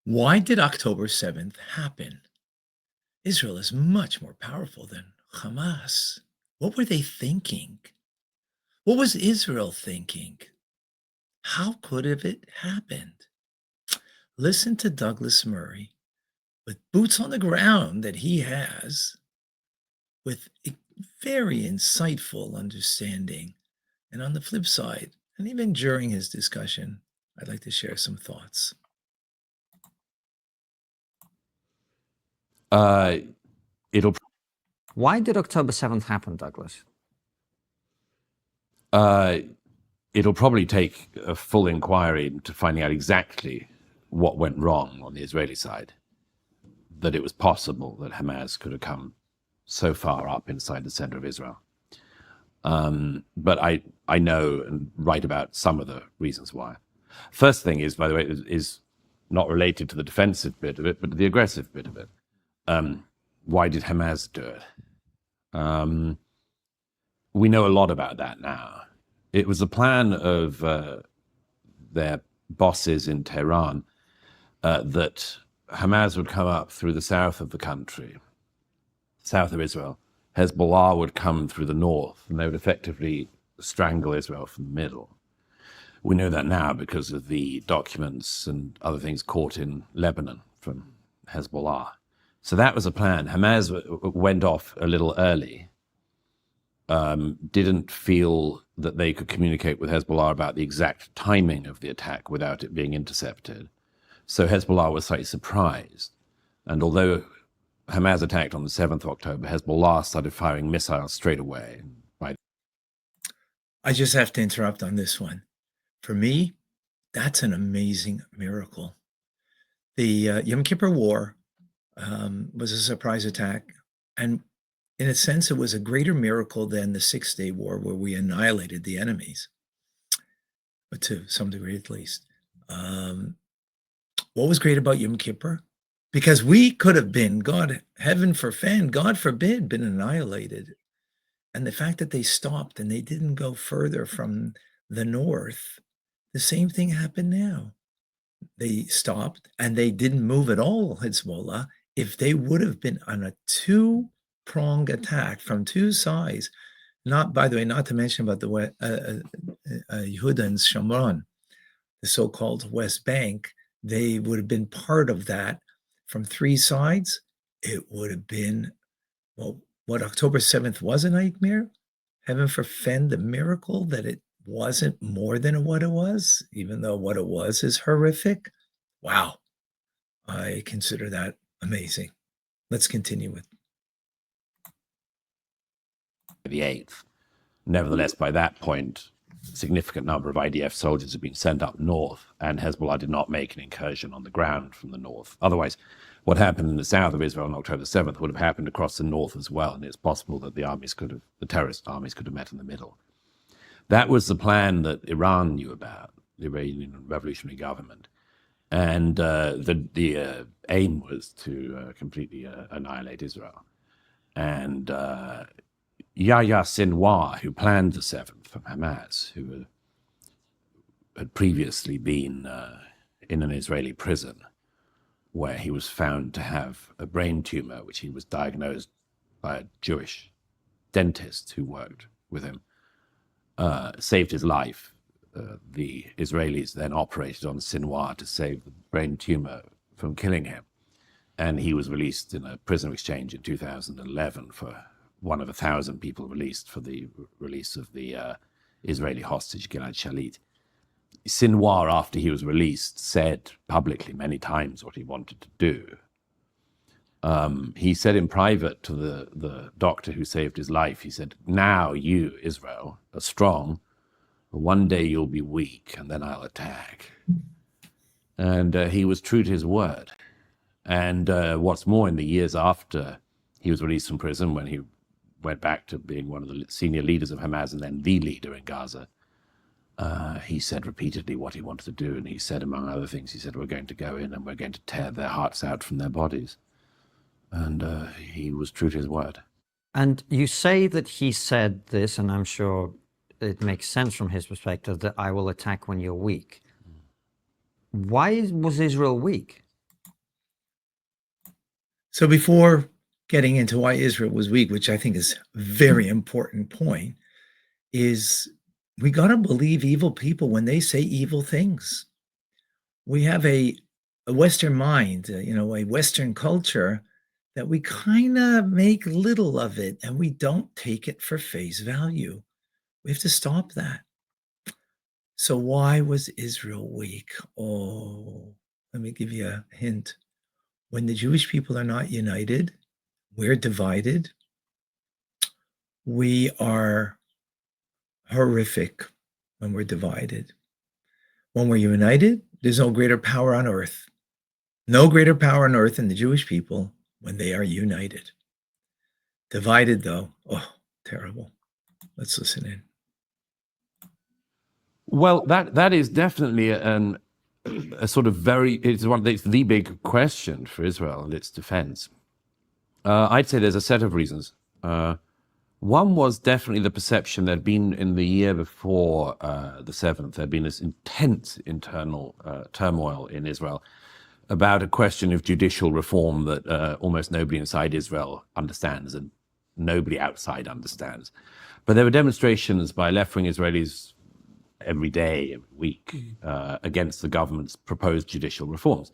Why did October 7th happen? Israel is much more powerful than Hamas. What were they thinking? What was Israel thinking? How could have it happened? Listen to Douglas Murray with boots on the ground that he has, with a very insightful understanding. And on the flip side, and even during his discussion, I'd like to share some thoughts. Why did October 7th happen, Douglas? It'll probably take a full inquiry into finding out exactly what went wrong on the Israeli side, that it was possible that Hamas could have come so far up inside the center of Israel. But I know and write about some of the reasons why. First thing is, by the way, is not related to the defensive bit of it, but the aggressive bit of it. Why did Hamas do it? We know a lot about that now. It was a plan of their bosses in Tehran that Hamas would come up through the south of the country, south of Israel. Hezbollah would come through the north, and they would effectively strangle Israel from the middle. We know that now because of the documents and other things caught in Lebanon from Hezbollah. So that was a plan. Hamas went off a little early, didn't feel that they could communicate with Hezbollah about the exact timing of the attack without it being intercepted. So Hezbollah was slightly surprised. And although Hamas attacked on the 7th of October, Hezbollah started firing missiles straight away. I just have to interrupt on this one. For me, that's an amazing miracle. The Yom Kippur War was a surprise attack. And in a sense, it was a greater miracle than the Six-Day War, where we annihilated the enemies, but to some degree at least. What was great about Yom Kippur? Because we could have been, God forbid, been annihilated. And the fact that they stopped and they didn't go further from the north, the same thing happened now. They stopped and they didn't move at all, Hezbollah. If they would have been on a two-pronged attack from two sides, by the way, not to mention about the Yehuda and Shomron, the so-called West Bank, they would have been part of that from three sides. It would have been, well, what October 7th was a nightmare. Heaven forfend the miracle that it wasn't more than what it was, even though what it was is horrific. Wow. I consider that amazing. Let's continue with the 8th. Nevertheless, by that point, a significant number of IDF soldiers had been sent up north, and Hezbollah did not make an incursion on the ground from the north. Otherwise, what happened in the south of Israel on October 7th would have happened across the north as well, and it's possible that the terrorist armies could have met in the middle. That was the plan that Iran knew about, the Iranian Revolutionary Government. And the aim was to completely annihilate Israel. And Yahya Sinwar, who planned the 7th from Hamas, who had previously been in an Israeli prison where he was found to have a brain tumor, which he was diagnosed by a Jewish dentist who worked with him, saved his life. The Israelis then operated on Sinwar to save the brain tumor from killing him. And he was released in a prisoner exchange in 2011 for one of 1,000 people released for the release of the Israeli hostage, Gilad Shalit. Sinwar, after he was released, said publicly many times what he wanted to do. He said in private to the doctor who saved his life, he said, "Now you, Israel, are strong. One day you'll be weak, and then I'll attack." And he was true to his word. And what's more, in the years after he was released from prison, when he went back to being one of the senior leaders of Hamas and then the leader in Gaza, he said repeatedly what he wanted to do. And he said, among other things, he said, "We're going to go in and we're going to tear their hearts out from their bodies." And he was true to his word. And you say that he said this, and I'm sure it makes sense from his perspective, that I will attack when you're weak. Why was Israel weak? So before getting into why Israel was weak, which I think is a very important point, is we got to believe evil people when they say evil things. We have a Western mind, a Western culture that we kind of make little of it and we don't take it for face value. We have to stop that. So why was Israel weak? Oh, let me give you a hint. When the Jewish people are not united, we're divided. We are horrific when we're divided. When we're united, there's no greater power on earth. No greater power on earth than the Jewish people when they are united. Divided, though, oh, terrible. Let's listen in. Well, that is definitely a sort of it's the big question for Israel and its defense. I'd say there's a set of reasons. One was definitely the perception there'd been in the year before the 7th, there'd been this intense internal turmoil in Israel about a question of judicial reform that almost nobody inside Israel understands and nobody outside understands. But there were demonstrations by left-wing Israelis every day, every week, against the government's proposed judicial reforms.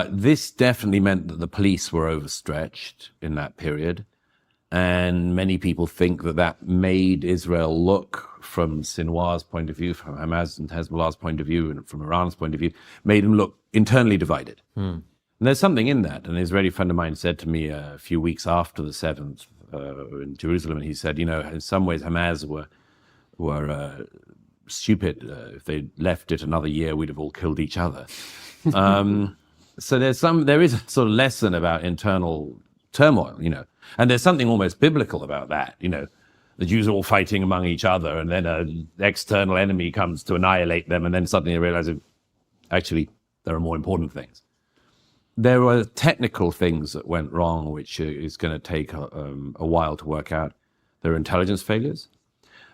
This definitely meant that the police were overstretched in that period. And many people think that made Israel look, from Sinwar's point of view, from Hamas and Hezbollah's point of view, and from Iran's point of view, made them look internally divided. And there's something in that. An Israeli friend of mine said to me a few weeks after the 7th in Jerusalem, and he said, in some ways Hamas were stupid. If they'd left it another year, we'd have all killed each other. So there is a sort of lesson about internal turmoil, and there's something almost biblical about that. The Jews are all fighting among each other, and then an external enemy comes to annihilate them, and then suddenly they realize that actually there are more important things. There were technical things that went wrong, which is going to take a while to work out. There were intelligence failures.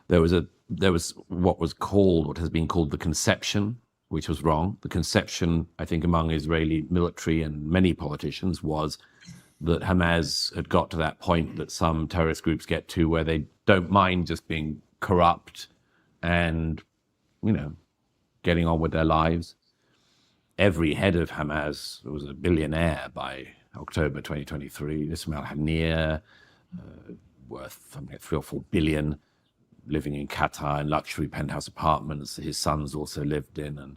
There was what has been called the conception, which was wrong. The conception, I think, among Israeli military and many politicians was that Hamas had got to that point that some terrorist groups get to, where they don't mind just being corrupt and, getting on with their lives. Every head of Hamas was a billionaire by October 2023. Ismail Haniyeh, worth something like 3 or 4 billion, living in Qatar in luxury penthouse apartments. His sons also lived in, and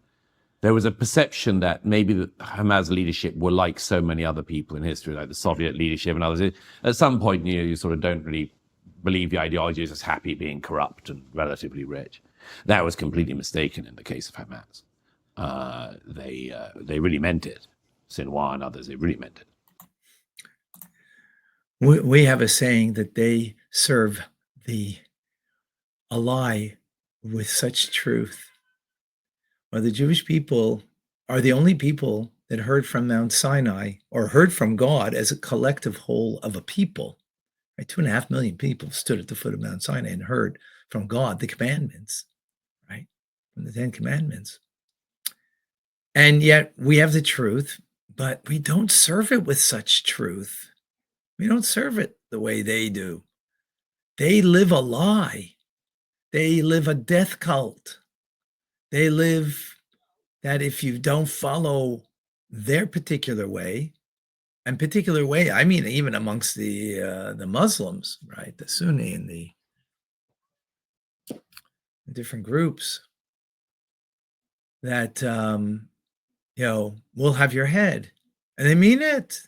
there was a perception that maybe the Hamas leadership were like so many other people in history, like the Soviet leadership and others. At some point, you sort of don't really believe the ideology is just happy being corrupt and relatively rich. That was completely mistaken in the case of Hamas. They really meant it. Sinwar and others, they really meant it. We have a saying that they serve a lie with such truth. Well, the Jewish people are the only people that heard from Mount Sinai, or heard from God as a collective whole of a people. Right? 2.5 million people stood at the foot of Mount Sinai and heard from God the commandments, right? From the 10 commandments. And yet we have the truth, but we don't serve it with such truth. We don't serve it the way they do. They live a lie. They live a death cult. They live that if you don't follow their particular way, and particular way, I mean, even amongst the Muslims, right? The Sunni and the different groups, that, we'll have your head. And they mean it.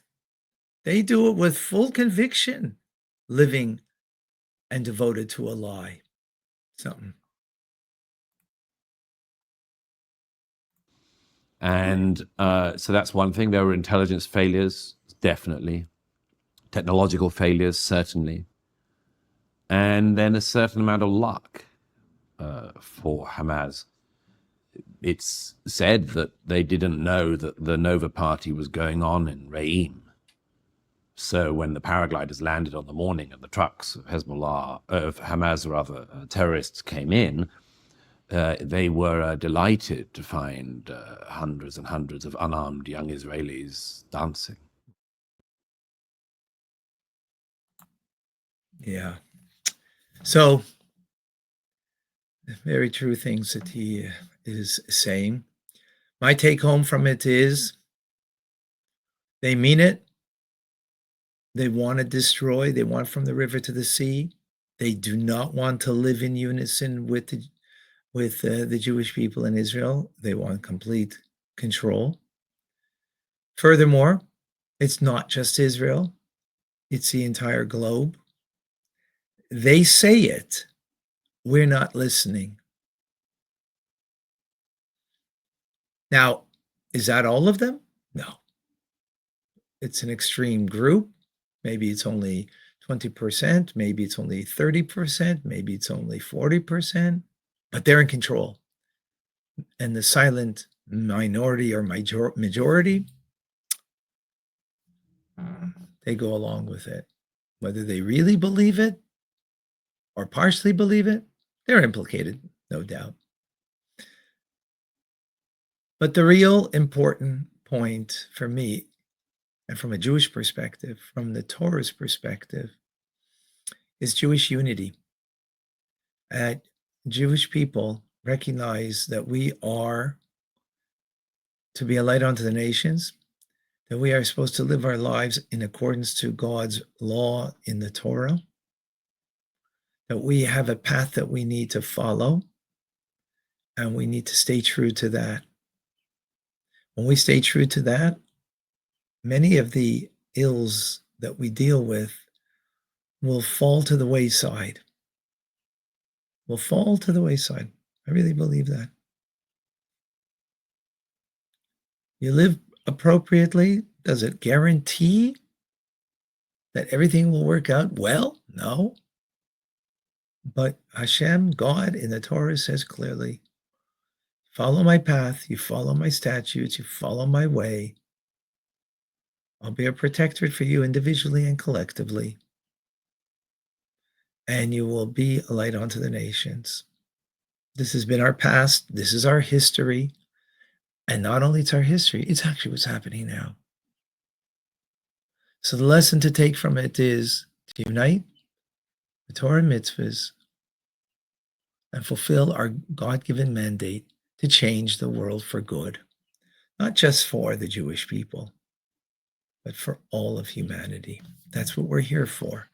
They do it with full conviction, living and devoted to a lie. Something. And so that's one thing. There were intelligence failures, definitely. Technological failures, certainly. And then a certain amount of luck for Hamas. It's said that they didn't know that the Nova Party was going on in Re'im. So when the paragliders landed on the morning and the trucks of Hamas terrorists came in, they were delighted to find hundreds and hundreds of unarmed young Israelis dancing. Yeah. So, very true things that he is saying. My take home from it is they mean it. They want to destroy. They want from the river to the sea. They do not want to live in unison with the Jewish people in Israel. They want complete control. Furthermore, it's not just Israel. It's the entire globe. They say it. We're not listening. Now, is that all of them? No. It's an extreme group. Maybe it's only 20%, maybe it's only 30%, maybe it's only 40%, but they're in control. And the silent minority or majority, they go along with it. Whether they really believe it or partially believe it, they're implicated, no doubt. But the real important point for me, and from a Jewish perspective, from the Torah's perspective, is Jewish unity. Jewish people recognize that we are to be a light unto the nations, that we are supposed to live our lives in accordance to God's law in the Torah, that we have a path that we need to follow, and we need to stay true to that. When we stay true to that, many of the ills that we deal with will fall to the wayside. Will fall to the wayside. I really believe that. You live appropriately. Does it guarantee that everything will work out well? No. But Hashem, God in the Torah says clearly, follow my path, you follow my statutes, you follow my way. I'll be a protectorate for you individually and collectively. And you will be a light unto the nations. This has been our past. This is our history. And not only it's our history, it's actually what's happening now. So the lesson to take from it is to unite the Torah mitzvahs and fulfill our God-given mandate to change the world for good, not just for the Jewish people, but for all of humanity. That's what we're here for.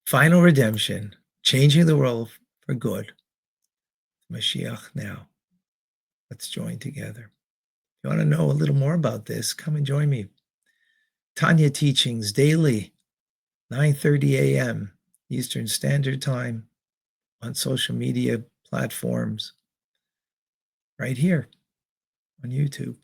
Final redemption, changing the world for good. Mashiach now. Let's join together. If you want to know a little more about this, come and join me. Tanya teachings daily, 9:30 a.m. Eastern Standard Time on social media platforms, right here on YouTube.